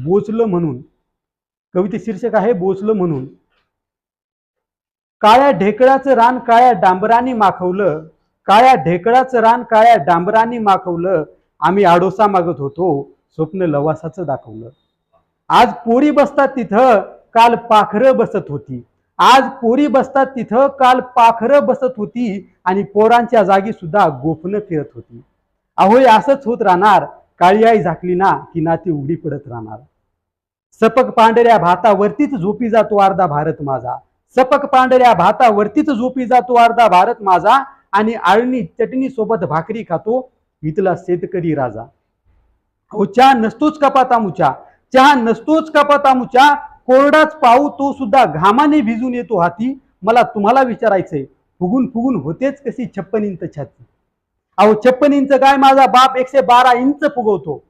बोचलं म्हणून. कविते शीर्षक आहे बोचलं म्हणून. काळ्या ढेकळाचं रान काळ्या डांबराने माखवलं, काळ्या ढेकळाचं रान काळ्या डांबराने माखवलं, आम्ही आडोसा मागत होतो, स्वप्न लवासाचं दाखवलं. आज पोरी बसतात तिथं, काल पाखरं बसत होती. आज पोरी बसतात तिथं, काल पाखरं बसत होती, आणि पोरांच्या जागी सुद्धा गोफणं फिरत होती. अहो असंच होत राहणार, काळी आई झाकली ना की नाती उघडी पडत राहणार. सपक पांढऱ्या भातावरतीच झोपी जातो अर्धा भारत माझा, सपक पांढऱ्या भातावरतीच झोपी जातो अर्धा भारत माझा, आणि आळणी चटणी सोबत भाकरी खातो इथला शेतकरी राजा. अहो चहा नसतोच कपातामुचा, चहा नसतोच कपातामुचा, कोरडाच पाऊ तो सुद्धा घामाने भिजून येतो हाती. मला तुम्हाला विचारायचंय, फुगून फुगून होतेच कशी 56 इंच छाती. अहो 56 इंच काय माझा बाप 112 इंच फुगवतो,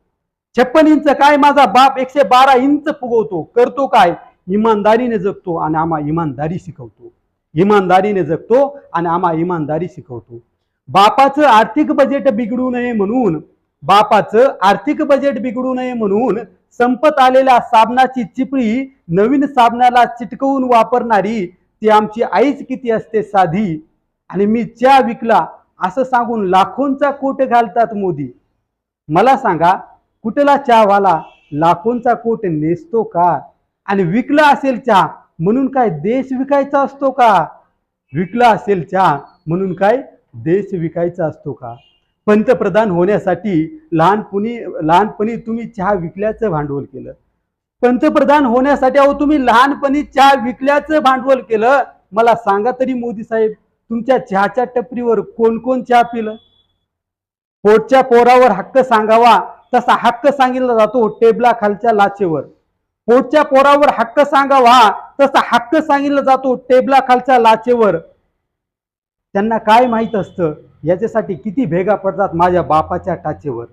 56 इंच काय माझा बाप 112 इंच फुगवतो. करतो काय, इमानदारीने जगतो आणि आम्हा इमानदारी शिकवतो, इमानदारीने जगतो आणि आम्हा इमानदारी शिकवतो. बापाचं आर्थिक बजेट बिघडू नये म्हणून, बापाचं आर्थिक बजेट बिघडू नये म्हणून संपत आलेल्या साबणाची चिपळी नवीन साबणाला चिटकवून वापरणारी ती आमची आईच किती असते साधी. आणि मी चहा विकला असं सांगून लाखोंचा कोट घालतात मोदी. मला सांगा कुठला चहावाला लाखोंचा कोट नेसतो का? आणि विकला असेल चहा म्हणून काय देश विकायचा असतो का? विकला असेल चहा म्हणून काय देश विकायचा असतो का? पंतप्रधान होण्यासाठी लहानपणी तुम्ही चहा विकल्याचं भांडवल केलं. पंतप्रधान होण्यासाठी अहो तुम्ही लहानपणी चहा विकल्याचं भांडवल केलं. मला सांगा तरी मोदी साहेब, तुमच्या चहाच्या टपरीवर कोण कोण चहा पिलं? पोटच्या पोरावर हक्क सांगावा तसा हक्क सांगितला जातो टेबला खालच्या लाचेवर. पोटच्या पोरावर हक्क सांगावा तसा हक्क सांगितला जातो टेबला खालच्या लाचेवर. त्यांना काय माहित असतं याच्यासाठी किती भेगा पडतात माझ्या बापाच्या टाचेवर.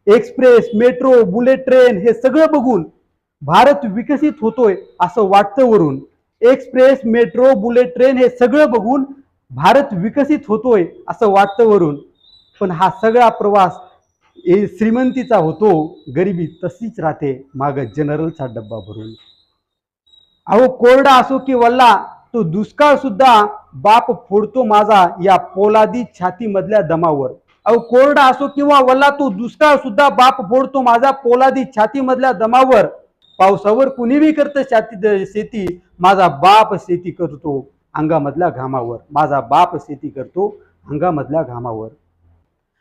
एक्सप्रेस, मेट्रो, बुलेट ट्रेन हे सगळं बघून भारत विकसित होतोय असं वाटतं वरून. एक्सप्रेस, मेट्रो, बुलेट ट्रेन हे सगळं बघून भारत विकसित होतोय असं वाटतं वरून. पण हा सगळा प्रवास श्रीमंतीचा होतो, गरिबी तशीच राहते माग जनरलचा डब्बा भरून. अहो कोरडा असो की वल्ला तो दुष्काळ सुद्धा बाप फोडतो माझा या पोलादी छाती मधल्या दमावर. अहो कोरडा असो किंवा वल्ला तो दुष्काळ सुद्धा बाप फोडतो माझा पोलादी छाती मधल्या दमावर. पावसावर कुणीही करतं शेती, माझा बाप शेती करतो अंगामधल्या घामावर, माझा बाप शेती करतो अंगामधल्या घामावर.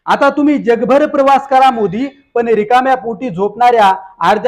आता तुम्ही जगभर प्रवास करा मोदी, पण रिकाम्या पोटी झोपणाऱ्या अर्ध्या